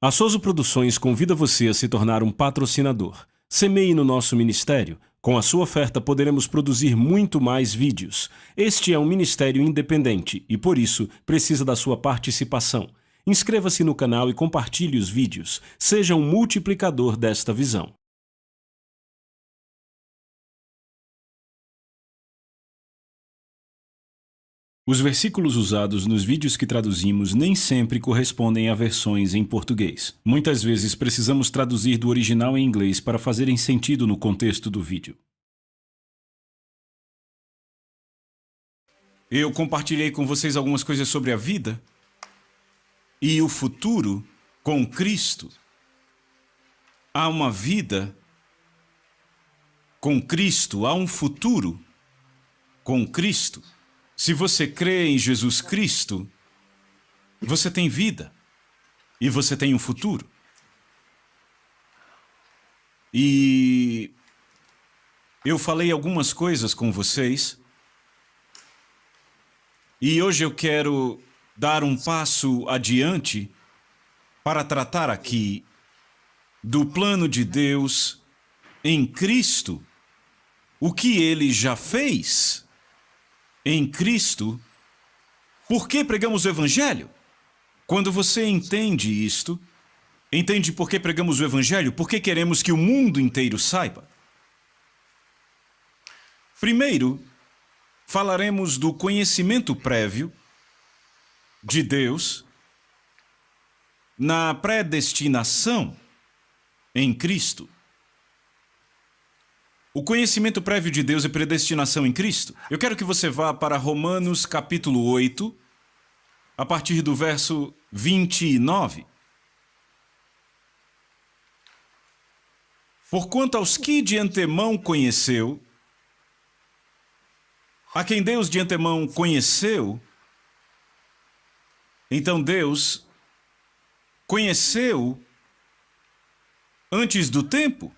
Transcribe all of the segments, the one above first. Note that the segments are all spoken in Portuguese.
A Souza Produções convida você a se tornar um patrocinador. Semeie no nosso ministério. Com a sua oferta poderemos produzir muito mais vídeos. Este é um ministério independente e, por isso, precisa da sua participação. Inscreva-se no canal e compartilhe os vídeos. Seja um multiplicador desta visão. Os versículos usados nos vídeos que traduzimos nem sempre correspondem a versões em português. Muitas vezes precisamos traduzir do original em inglês para fazerem sentido no contexto do vídeo. Eu compartilhei com vocês algumas coisas sobre a vida e o futuro com Cristo. Há uma vida com Cristo, há um futuro com Cristo. Se você crê em Jesus Cristo, você tem vida e você tem um futuro. E eu falei algumas coisas com vocês e hoje eu quero dar um passo adiante para tratar aqui do plano de Deus em Cristo, o que Ele já fez em Cristo. Por que pregamos o Evangelho? Quando você entende isto, entende por que pregamos o Evangelho, por que queremos que o mundo inteiro saiba. Primeiro, falaremos do conhecimento prévio de Deus na predestinação em Cristo. O conhecimento prévio de Deus e predestinação em Cristo. Eu quero que você vá para Romanos capítulo 8, a partir do verso 29. Porquanto aos que de antemão conheceu, a quem Deus de antemão conheceu, então Deus conheceu antes do tempo.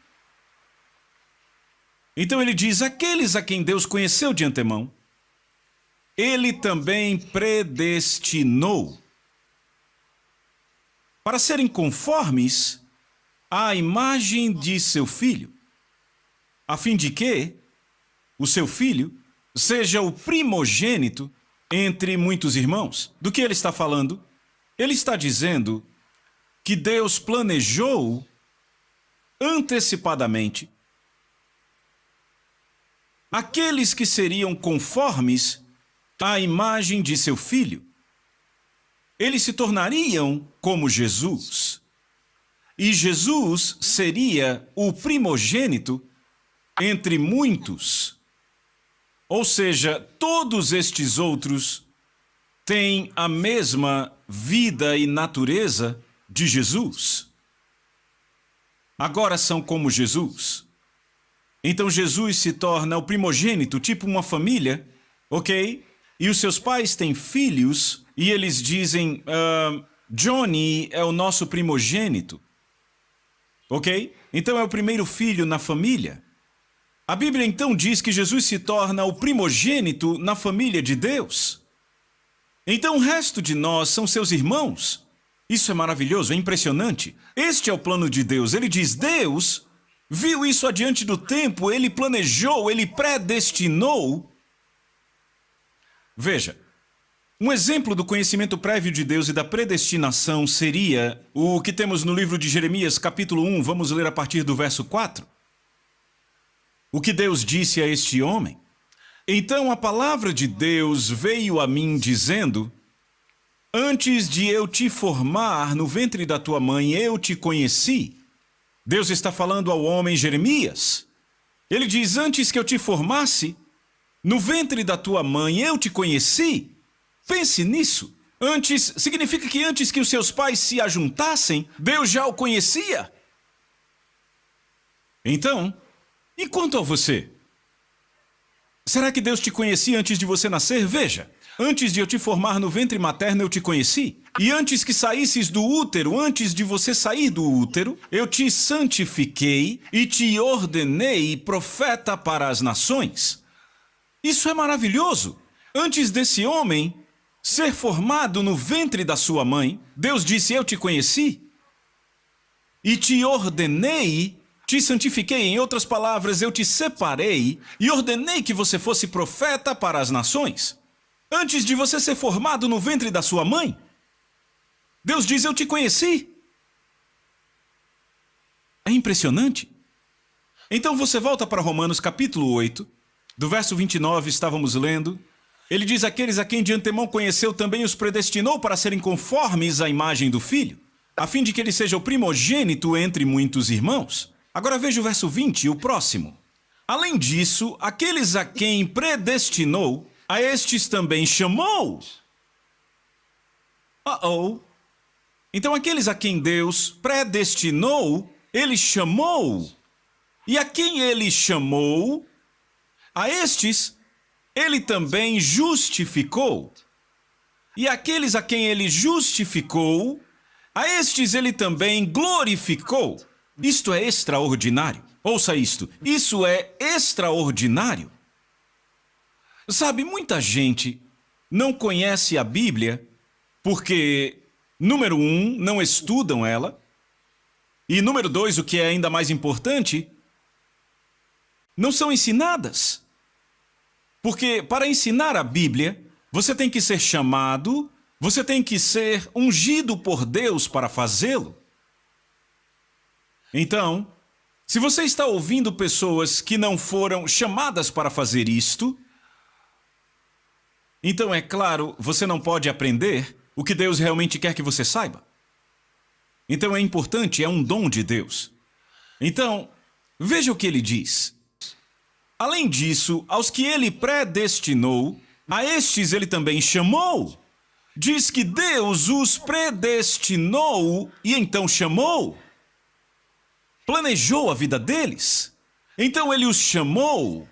Então ele diz, aqueles a quem Deus conheceu de antemão, Ele também predestinou para serem conformes à imagem de seu Filho, a fim de que o seu Filho seja o primogênito entre muitos irmãos. Do que ele está falando? Ele está dizendo que Deus planejou antecipadamente aqueles que seriam conformes à imagem de seu Filho. Eles se tornariam como Jesus. E Jesus seria o primogênito entre muitos. Ou seja, todos estes outros têm a mesma vida e natureza de Jesus. Agora são como Jesus. Então Jesus se torna o primogênito, tipo uma família, ok? E os seus pais têm filhos e eles dizem, Johnny é o nosso primogênito, ok? Então é o primeiro filho na família. A Bíblia então diz que Jesus se torna o primogênito na família de Deus. Então o resto de nós são seus irmãos. Isso é maravilhoso, é impressionante. Este é o plano de Deus. Ele diz, Deus viu isso adiante do tempo, Ele planejou, Ele predestinou. Veja, um exemplo do conhecimento prévio de Deus e da predestinação seria o que temos no livro de Jeremias, capítulo 1, vamos ler a partir do verso 4. O que Deus disse a este homem? Então a palavra de Deus veio a mim dizendo, antes de eu te formar no ventre da tua mãe, eu te conheci. Deus está falando ao homem Jeremias. Ele diz, antes que eu te formasse, no ventre da tua mãe eu te conheci. Pense nisso. Antes, significa que antes que os seus pais se ajuntassem, Deus já o conhecia. Então, e quanto a você? Será que Deus te conhecia antes de você nascer? Veja, antes de eu te formar no ventre materno eu te conheci. E antes que saísses do útero, antes de você sair do útero, eu te santifiquei e te ordenei profeta para as nações. Isso é maravilhoso. Antes desse homem ser formado no ventre da sua mãe, Deus disse, eu te conheci. e te ordenei, te santifiquei, em outras palavras, eu te separei e ordenei que você fosse profeta para as nações, antes de você ser formado no ventre da sua mãe. Deus diz, eu te conheci. É impressionante. Então você volta para Romanos capítulo 8, do verso 29, estávamos lendo. Ele diz, aqueles a quem de antemão conheceu também os predestinou para serem conformes à imagem do Filho, a fim de que ele seja o primogênito entre muitos irmãos. Agora veja o verso 20, o próximo. Além disso, aqueles a quem predestinou, a estes também chamou. Então aqueles a quem Deus predestinou, ele chamou. E a quem ele chamou, a estes, ele também justificou. E aqueles a quem ele justificou, a estes ele também glorificou. Isto é extraordinário. Ouça isto, isso é extraordinário. Sabe, muita gente não conhece a Bíblia porque, número 1, não estudam ela. E número 2, o que é ainda mais importante, não são ensinadas. Porque para ensinar a Bíblia, você tem que ser chamado, você tem que ser ungido por Deus para fazê-lo. Então, se você está ouvindo pessoas que não foram chamadas para fazer isto, então é claro, você não pode aprender o que Deus realmente quer que você saiba. Então é importante, é um dom de Deus. Então, veja o que ele diz. Além disso, aos que ele predestinou, a estes ele também chamou. Diz que Deus os predestinou e então chamou. Planejou a vida deles. Então ele os chamou.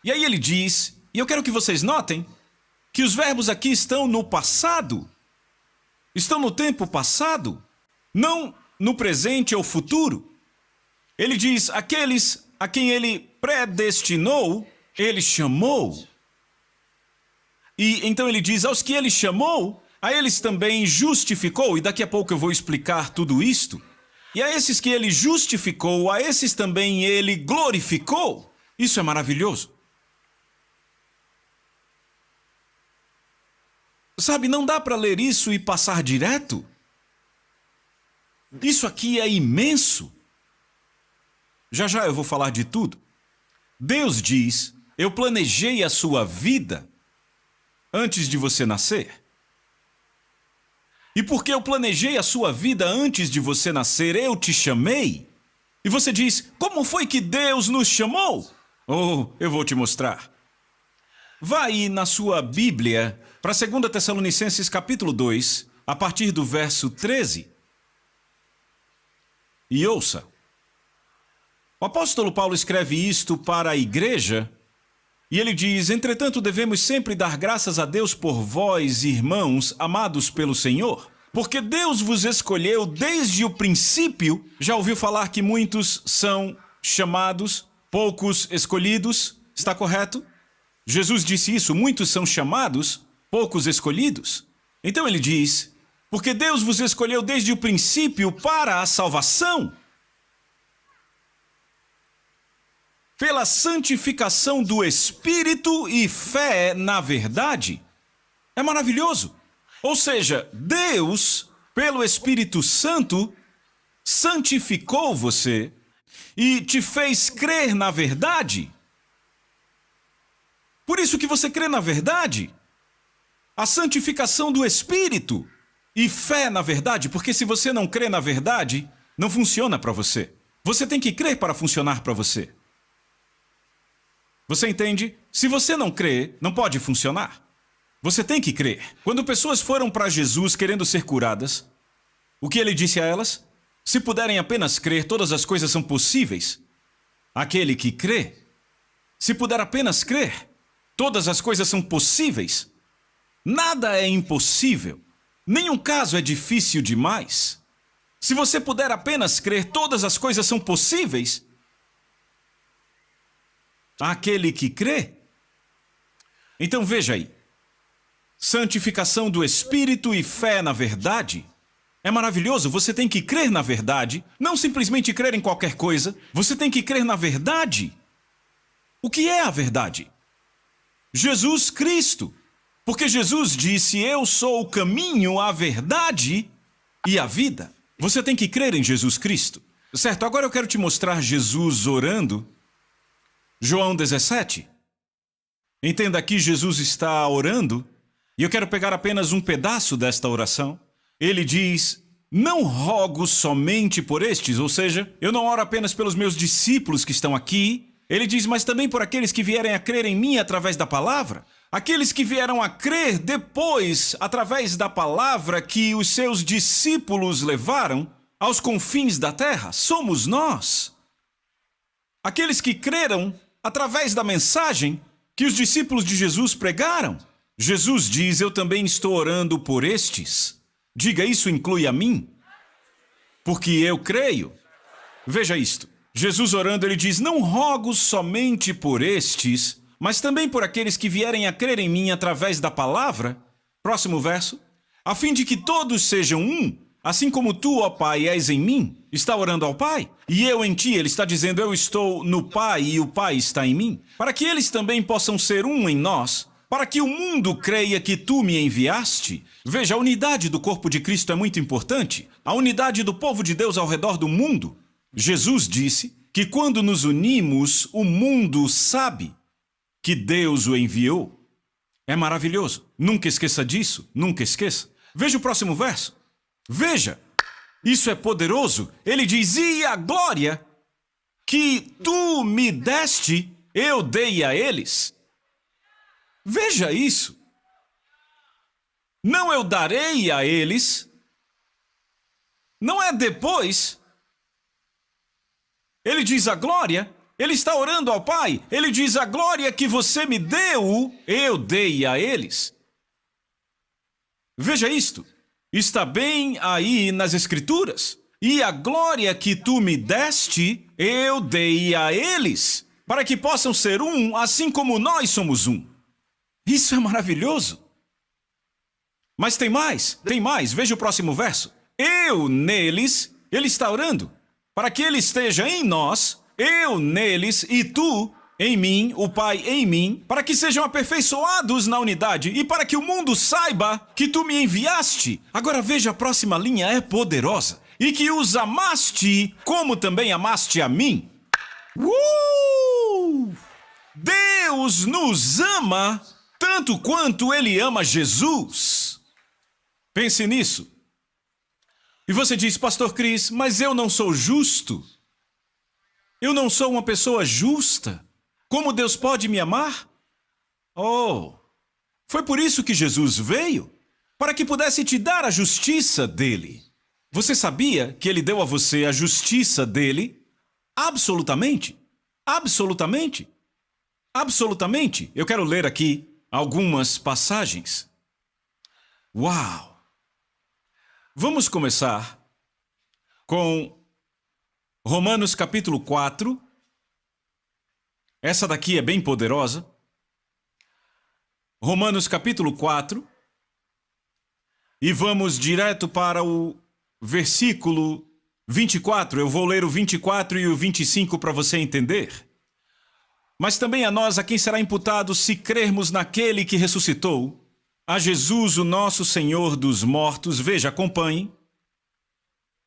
E aí ele diz, e eu quero que vocês notem, que os verbos aqui estão no passado. Estão no tempo passado, não no presente ou futuro. Ele diz, aqueles a quem ele predestinou, ele chamou. E então ele diz, aos que ele chamou, a eles também justificou. E daqui a pouco eu vou explicar tudo isto. E a esses que ele justificou, a esses também ele glorificou. Isso é maravilhoso. Sabe, não dá para ler isso e passar direto. Isso aqui é imenso. Já já eu vou falar de tudo. Deus diz, eu planejei a sua vida antes de você nascer. E porque eu planejei a sua vida antes de você nascer, eu te chamei. E você diz, como foi que Deus nos chamou? Oh, eu vou te mostrar. Vá aí na sua Bíblia para 2 Tessalonicenses capítulo 2, a partir do verso 13. E ouça. O apóstolo Paulo escreve isto para a igreja, e ele diz, entretanto devemos sempre dar graças a Deus por vós, irmãos, amados pelo Senhor, porque Deus vos escolheu desde o princípio. Já ouviu falar que muitos são chamados, poucos escolhidos? Está correto? Jesus disse isso, muitos são chamados, poucos escolhidos. Então ele diz, porque Deus vos escolheu desde o princípio para a salvação, pela santificação do Espírito e fé na verdade. É maravilhoso. Ou seja, Deus, pelo Espírito Santo, santificou você e te fez crer na verdade. Por isso que você crê na verdade. A santificação do Espírito e fé na verdade, porque se você não crê na verdade, não funciona para você. Você tem que crer para funcionar para você. Você entende? Se você não crê, não pode funcionar. Você tem que crer. Quando pessoas foram para Jesus querendo ser curadas, o que ele disse a elas? Se puderem apenas crer, todas as coisas são possíveis. Aquele que crê, se puder apenas crer, todas as coisas são possíveis. Nada é impossível. Nenhum caso é difícil demais. Se você puder apenas crer, todas as coisas são possíveis. Aquele que crê. Então veja aí. Santificação do Espírito e fé na verdade. É maravilhoso, você tem que crer na verdade, não simplesmente crer em qualquer coisa, você tem que crer na verdade. O que é a verdade? Jesus Cristo. Porque Jesus disse, eu sou o caminho, a verdade e a vida. Você tem que crer em Jesus Cristo. Certo, agora eu quero te mostrar Jesus orando. João 17. Entenda aqui, Jesus está orando, e eu quero pegar apenas um pedaço desta oração. Ele diz, não rogo somente por estes, ou seja, eu não oro apenas pelos meus discípulos que estão aqui. Ele diz, mas também por aqueles que vierem a crer em mim através da palavra. Aqueles que vieram a crer depois, através da palavra que os seus discípulos levaram aos confins da terra, somos nós. Aqueles que creram através da mensagem que os discípulos de Jesus pregaram. Jesus diz, eu também estou orando por estes. Diga, isso inclui a mim? Porque eu creio. Veja isto. Jesus orando, ele diz, não rogo somente por estes, mas também por aqueles que vierem a crer em mim através da palavra. Próximo verso. A fim de que todos sejam um, assim como tu, ó Pai, és em mim. Está orando ao Pai. E eu em ti, ele está dizendo, eu estou no Pai e o Pai está em mim. Para que eles também possam ser um em nós, para que o mundo creia que tu me enviaste. Veja, a unidade do corpo de Cristo é muito importante. A unidade do povo de Deus ao redor do mundo. Jesus disse que quando nos unimos, o mundo sabe que Deus o enviou. É maravilhoso. Nunca esqueça disso. Nunca esqueça. Veja o próximo verso. Veja. Isso é poderoso. Ele diz, e a glória que tu me deste, eu dei a eles. Veja isso. Não eu darei a eles. Não é depois. Ele diz a glória. Ele está orando ao Pai. Ele diz, a glória que você me deu, eu dei a eles. Veja isto. Está bem aí nas Escrituras. E a glória que tu me deste, eu dei a eles, para que possam ser um, assim como nós somos um. Isso é maravilhoso. Mas tem mais, tem mais. Veja o próximo verso. Eu neles, ele está orando, para que ele esteja em nós, eu neles e tu em mim, o Pai em mim, para que sejam aperfeiçoados na unidade e para que o mundo saiba que tu me enviaste. Agora veja, a próxima linha é poderosa. E que os amaste como também amaste a mim. Deus nos ama tanto quanto ele ama Jesus. Pense nisso. E você diz, Pastor Cris, mas eu não sou justo. Eu não sou uma pessoa justa. Como Deus pode me amar? Oh, foi por isso que Jesus veio, para que pudesse te dar a justiça dele. Você sabia que ele deu a você a justiça dele? Absolutamente. Absolutamente. Absolutamente. Eu quero ler aqui algumas passagens. Uau! Vamos começar com Romanos capítulo 4. Essa daqui é bem poderosa. Romanos capítulo 4. E vamos direto para o versículo 24. Eu vou ler o 24 e o 25 para você entender. Mas também a nós, a quem será imputado se crermos naquele que ressuscitou, a Jesus, o nosso Senhor dos mortos. Veja, acompanhe.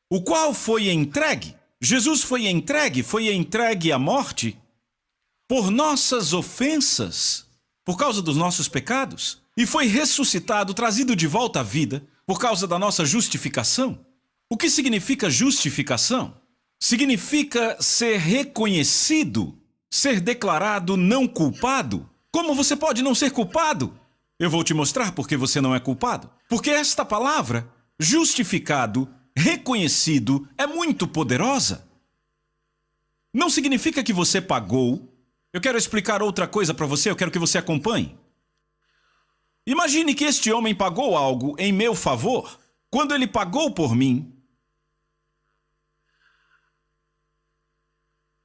O qual foi entregue. Jesus foi entregue à morte por nossas ofensas, por causa dos nossos pecados, e foi ressuscitado, trazido de volta à vida, por causa da nossa justificação. O que significa justificação? Significa ser reconhecido, ser declarado não culpado. Como você pode não ser culpado? Eu vou te mostrar por que você não é culpado. Porque esta palavra, justificado, reconhecido, é muito poderosa. Não significa que você pagou. Eu quero explicar outra coisa para você, eu quero que você acompanhe. Imagine que este homem pagou algo em meu favor. Quando ele pagou por mim,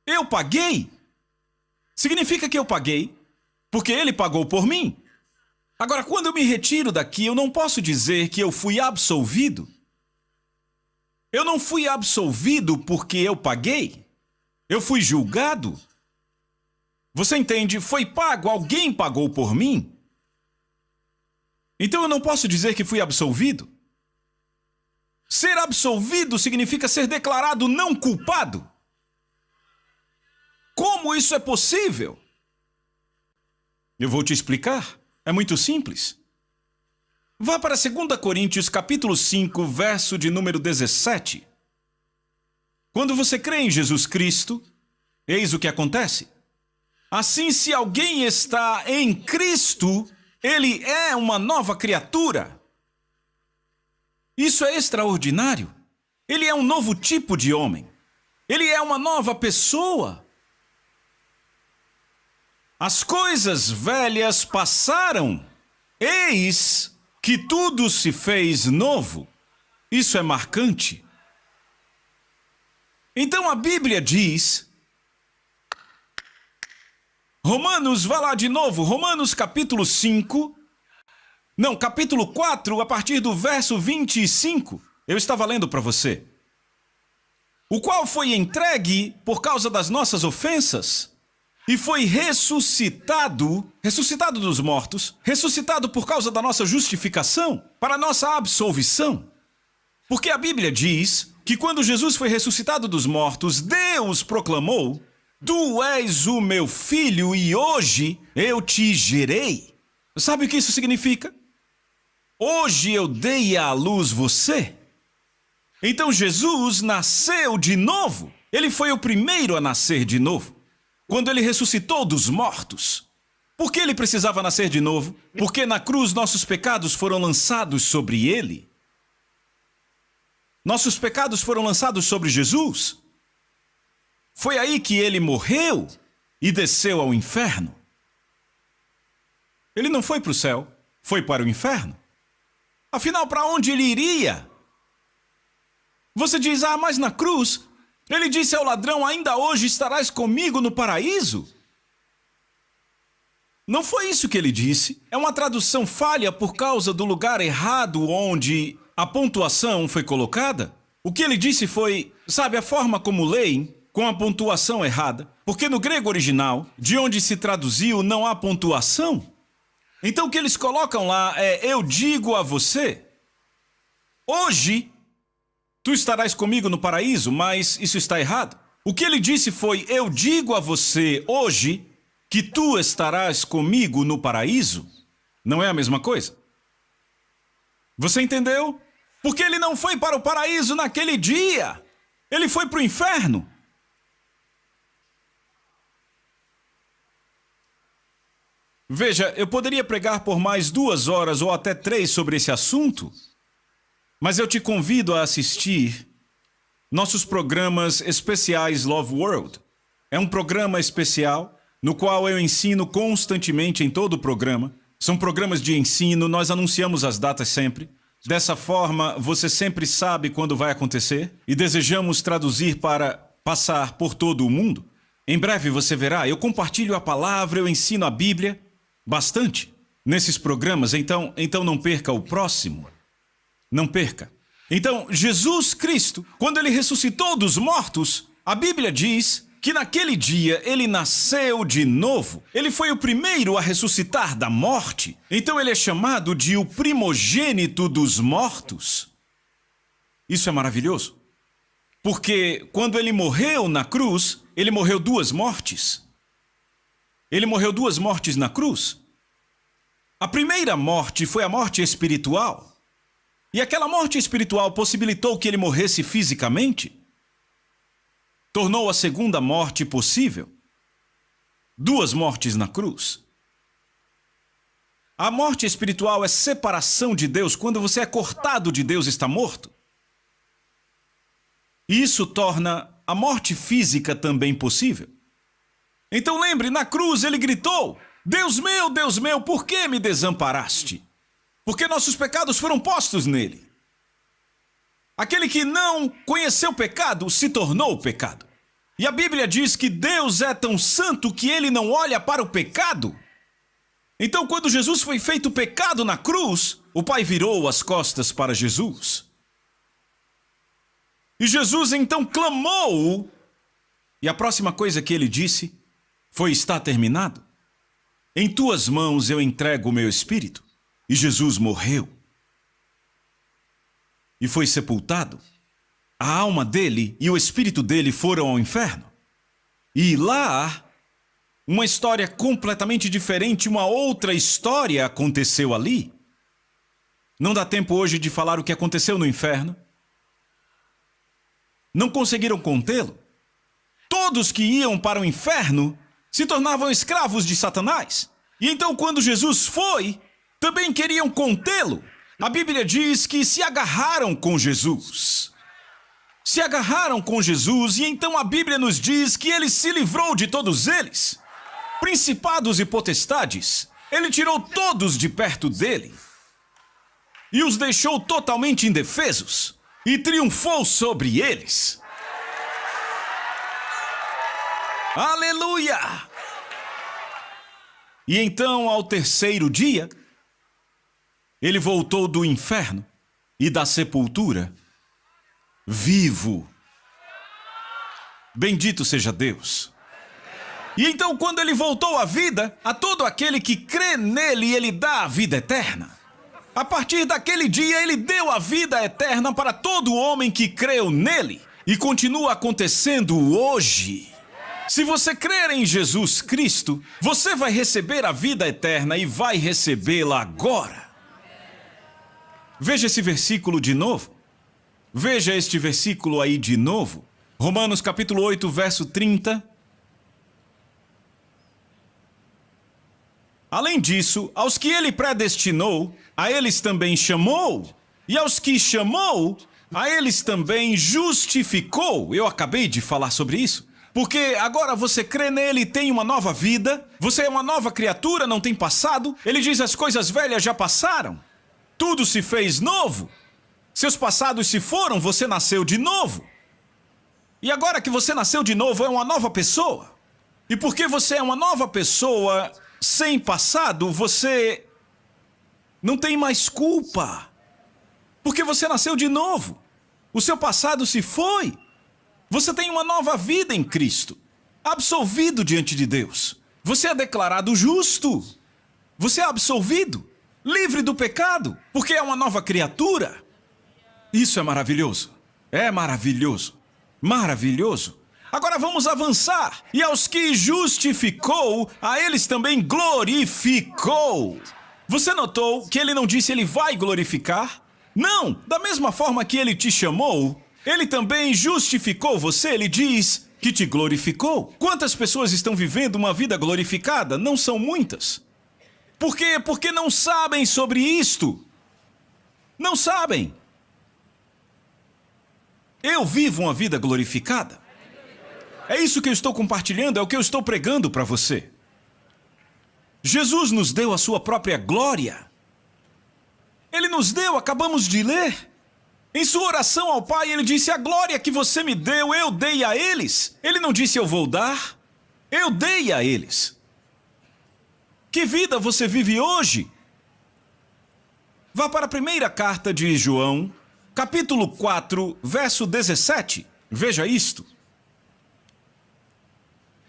eu paguei. Significa que eu paguei, porque ele pagou por mim. Agora, quando eu me retiro daqui, eu não posso dizer que eu fui absolvido. Eu não fui absolvido porque eu paguei. Eu fui julgado. Você entende? Foi pago, alguém pagou por mim. Então eu não posso dizer que fui absolvido. Ser absolvido significa ser declarado não culpado. Como isso é possível? Eu vou te explicar. É muito simples. Vá para 2 Coríntios capítulo 5, verso de número 17. Quando você crê em Jesus Cristo, eis o que acontece. Assim, se alguém está em Cristo, ele é uma nova criatura. Isso é extraordinário. Ele é um novo tipo de homem. Ele é uma nova pessoa. As coisas velhas passaram. Eis que tudo se fez novo. Isso é marcante. Então a Bíblia diz... Romanos, vá lá de novo. Romanos capítulo 5... Não, capítulo 4, a partir do verso 25. Eu estava lendo para você. O qual foi entregue por causa das nossas ofensas e foi ressuscitado dos mortos, ressuscitado por causa da nossa justificação, para a nossa absolvição. Porque a Bíblia diz que quando Jesus foi ressuscitado dos mortos, Deus proclamou: Tu és o meu filho e hoje eu te gerei. Sabe o que isso significa? Hoje eu dei à luz você. Então Jesus nasceu de novo. Ele foi o primeiro a nascer de novo. Quando ele ressuscitou dos mortos. Por que ele precisava nascer de novo? Porque na cruz nossos pecados foram lançados sobre ele. Nossos pecados foram lançados sobre Jesus. Foi aí que ele morreu e desceu ao inferno. Ele não foi para o céu, foi para o inferno. Afinal, para onde ele iria? Você diz, mas na cruz, ele disse ao ladrão, ainda hoje estarás comigo no paraíso? Não foi isso que ele disse. É uma tradução falha por causa do lugar errado onde a pontuação foi colocada. O que ele disse foi, sabe, a forma como leem, com a pontuação errada. Porque no grego original, de onde se traduziu, não há pontuação. Então o que eles colocam lá é, eu digo a você, hoje tu estarás comigo no paraíso, mas isso está errado. O que ele disse foi, eu digo a você hoje que tu estarás comigo no paraíso. Não é a mesma coisa? Você entendeu? Porque ele não foi para o paraíso naquele dia. Ele foi para o inferno. Veja, eu poderia pregar por mais 2 horas ou até 3 sobre esse assunto, mas eu te convido a assistir nossos programas especiais Love World. É um programa especial no qual eu ensino constantemente em todo o programa. São programas de ensino, nós anunciamos as datas sempre. Dessa forma, você sempre sabe quando vai acontecer e desejamos traduzir para passar por todo o mundo. Em breve você verá, eu compartilho a palavra, eu ensino a Bíblia bastante nesses programas, então não perca o próximo. Não perca. Então, Jesus Cristo, quando ele ressuscitou dos mortos, a Bíblia diz que naquele dia ele nasceu de novo. Ele foi o primeiro a ressuscitar da morte. Então ele é chamado de o primogênito dos mortos. Isso é maravilhoso. Porque quando ele morreu na cruz, ele morreu 2 mortes. Ele morreu 2 mortes na cruz. A primeira morte foi a morte espiritual. E aquela morte espiritual possibilitou que ele morresse fisicamente. Tornou a segunda morte possível. 2 mortes na cruz. A morte espiritual é separação de Deus. Quando você é cortado de Deus, está morto. E isso torna a morte física também possível. Então lembre, na cruz ele gritou, Deus meu, por que me desamparaste? Porque nossos pecados foram postos nele. Aquele que não conheceu o pecado se tornou pecado. E a Bíblia diz que Deus é tão santo que ele não olha para o pecado. Então, quando Jesus foi feito pecado na cruz, o Pai virou as costas para Jesus. E Jesus então clamou, e a próxima coisa que ele disse foi: está terminado. Em tuas mãos eu entrego o meu espírito. E Jesus morreu e foi sepultado. A alma dele e o espírito dele foram ao inferno. E lá, uma história completamente diferente, uma outra história aconteceu ali. Não dá tempo hoje de falar o que aconteceu no inferno. Não conseguiram contê-lo. Todos que iam para o inferno se tornavam escravos de Satanás. E então, quando Jesus foi, também queriam contê-lo. A Bíblia diz que se agarraram com Jesus. Se agarraram com Jesus, e então a Bíblia nos diz que ele se livrou de todos eles. Principados e potestades, ele tirou todos de perto dele e os deixou totalmente indefesos e triunfou sobre eles. Aleluia! E então, ao terceiro dia, ele voltou do inferno e da sepultura, vivo. Bendito seja Deus. E então, quando ele voltou à vida, a todo aquele que crê nele, ele dá a vida eterna. A partir daquele dia, ele deu a vida eterna para todo homem que creu nele. E continua acontecendo hoje. Se você crer em Jesus Cristo, você vai receber a vida eterna e vai recebê-la agora. Veja esse versículo de novo. Veja este versículo aí de novo. Romanos capítulo 8, verso 30. Além disso, aos que ele predestinou, a eles também chamou. E aos que chamou, a eles também justificou. Eu acabei de falar sobre isso. Porque agora você crê nele e tem uma nova vida. Você é uma nova criatura, não tem passado. Ele diz: as coisas velhas já passaram. Tudo se fez novo. Seus passados se foram, você nasceu de novo. E agora que você nasceu de novo, é uma nova pessoa. E porque você é uma nova pessoa sem passado, você não tem mais culpa. Porque você nasceu de novo. O seu passado se foi. Você tem uma nova vida em Cristo. Absolvido diante de Deus. Você é declarado justo. Você é absolvido. Livre do pecado. Porque é uma nova criatura. Isso é maravilhoso. É maravilhoso. Maravilhoso. Agora vamos avançar. E aos que justificou, a eles também glorificou. Você notou que ele não disse ele vai glorificar? Não, da mesma forma que ele te chamou, ele também justificou você. Ele diz que te glorificou. Quantas pessoas estão vivendo uma vida glorificada? Não são muitas. Por quê? Porque não sabem sobre isto. Não sabem. Eu vivo uma vida glorificada. É isso que eu estou compartilhando, é o que eu estou pregando para você. Jesus nos deu a sua própria glória. Ele nos deu, acabamos de ler. Em sua oração ao Pai, ele disse: a glória que você me deu, eu dei a eles. Ele não disse eu vou dar, eu dei a eles. Que vida você vive hoje? Vá para a primeira carta de João, capítulo 4, verso 17. Veja isto.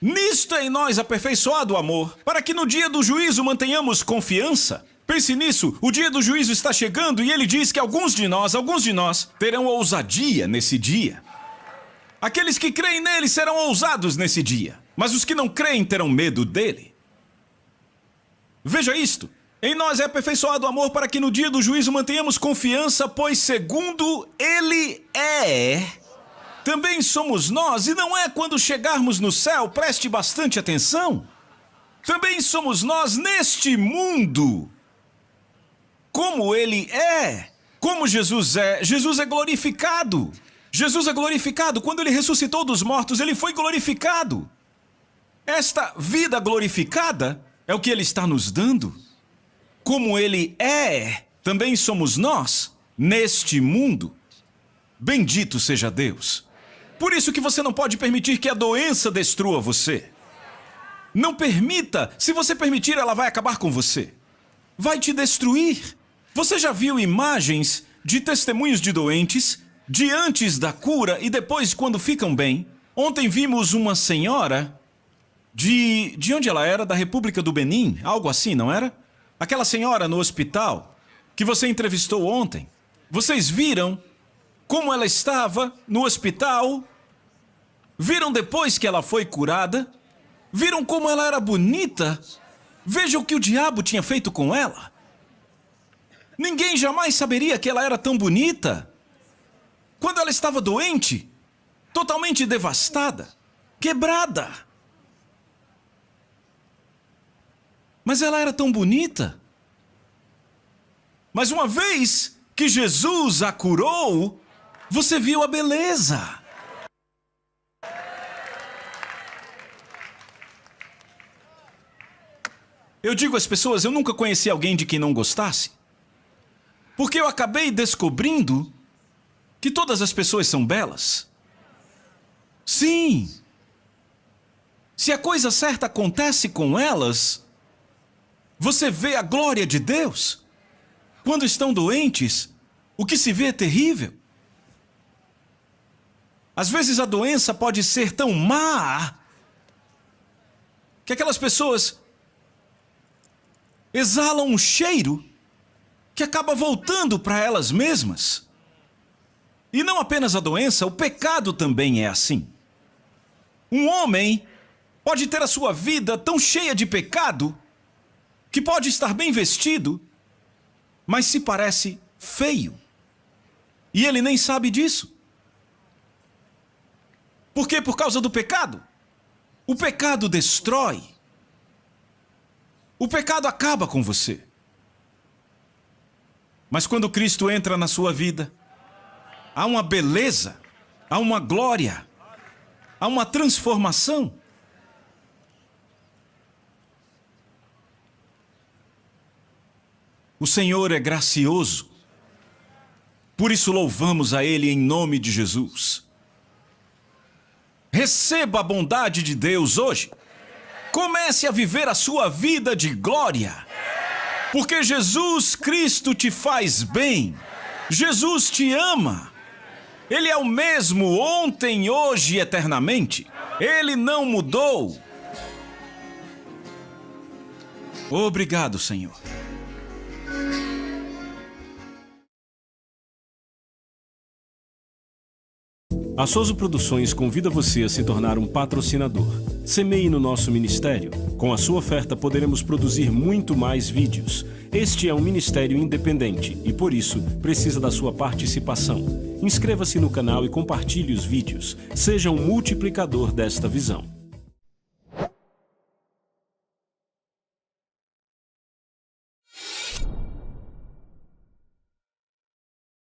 Nisto é em nós aperfeiçoado o amor, para que no dia do juízo mantenhamos confiança. Pense nisso, o dia do juízo está chegando e ele diz que alguns de nós terão ousadia nesse dia. Aqueles que creem nele serão ousados nesse dia, mas os que não creem terão medo dele. Veja isto. Em nós é aperfeiçoado o amor para que no dia do juízo mantenhamos confiança, pois segundo ele é, também somos nós, e não é quando chegarmos no céu, preste bastante atenção. Também somos nós neste mundo. Como ele é, como Jesus é glorificado. Jesus é glorificado. Quando ele ressuscitou dos mortos, ele foi glorificado. Esta vida glorificada é o que ele está nos dando. Como ele é, também somos nós neste mundo. Bendito seja Deus. Por isso que você não pode permitir que a doença destrua você. Não permita. Se você permitir, ela vai acabar com você. Vai te destruir. Você já viu imagens de testemunhos de doentes de antes da cura e depois quando ficam bem. Ontem vimos uma senhora de onde ela era? Da República do Benin, algo assim, não era? Aquela senhora no hospital que você entrevistou ontem. Vocês viram como ela estava no hospital? Viram depois que ela foi curada? Viram como ela era bonita? Vejam o que o diabo tinha feito com ela. Ninguém jamais saberia que ela era tão bonita. Quando ela estava doente, totalmente devastada, quebrada. Mas ela era tão bonita. Mas uma vez que Jesus a curou, você viu a beleza. Eu digo às pessoas, eu nunca conheci alguém de quem não gostasse. Porque eu acabei descobrindo que todas as pessoas são belas. Sim. Se a coisa certa acontece com elas, você vê a glória de Deus. Quando estão doentes, o que se vê é terrível. Às vezes a doença pode ser tão má que aquelas pessoas exalam um cheiro que acaba voltando para elas mesmas. E não apenas a doença, o pecado também é assim. Um homem pode ter a sua vida tão cheia de pecado que pode estar bem vestido, mas se parece feio. E ele nem sabe disso. Por quê? Por causa do pecado. O pecado destrói. O pecado acaba com você. Mas quando Cristo entra na sua vida, há uma beleza, há uma glória, há uma transformação. O Senhor é gracioso. Por isso louvamos a Ele em nome de Jesus. Receba a bondade de Deus hoje. Comece a viver a sua vida de glória. Porque Jesus Cristo te faz bem. Jesus te ama. Ele é o mesmo ontem, hoje e eternamente. Ele não mudou. Obrigado, Senhor. A Soso Produções convida você a se tornar um patrocinador. Semeie no nosso ministério. Com a sua oferta poderemos produzir muito mais vídeos. Este é um ministério independente e, por isso, precisa da sua participação. Inscreva-se no canal e compartilhe os vídeos. Seja um multiplicador desta visão.